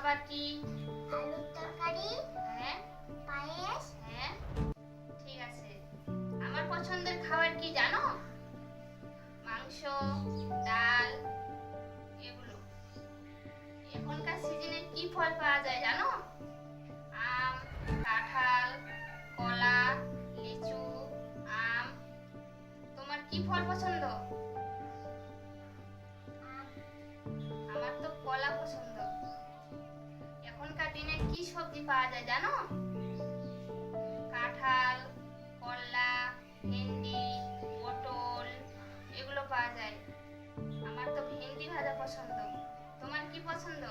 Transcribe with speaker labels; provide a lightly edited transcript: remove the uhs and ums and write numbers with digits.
Speaker 1: খাবার কি?
Speaker 2: আলুর তরকারি,
Speaker 1: হ্যাঁ
Speaker 2: পায়েস।
Speaker 1: হ্যাঁ, ঠিক আছে। আমার পছন্দের খাবার কি জানো? মাংস, ডাল, এগুলো। এখনকার সিজনে কি ফল পাওয়া যায় জানো? আম, কাঁঠাল, কলা, লিচু, আম। তোমার কি ফল পছন্দ? আমার তো কলা পছন্দ। এখনকার দিনে কি সবজি পাওয়া যায় জানো? কাঁঠাল, করলা, ভেন্ডি, পটল, এগুলো পাওয়া যায়। আমার তো ভেন্ডি ভাজা পছন্দ। তোমার কি পছন্দ?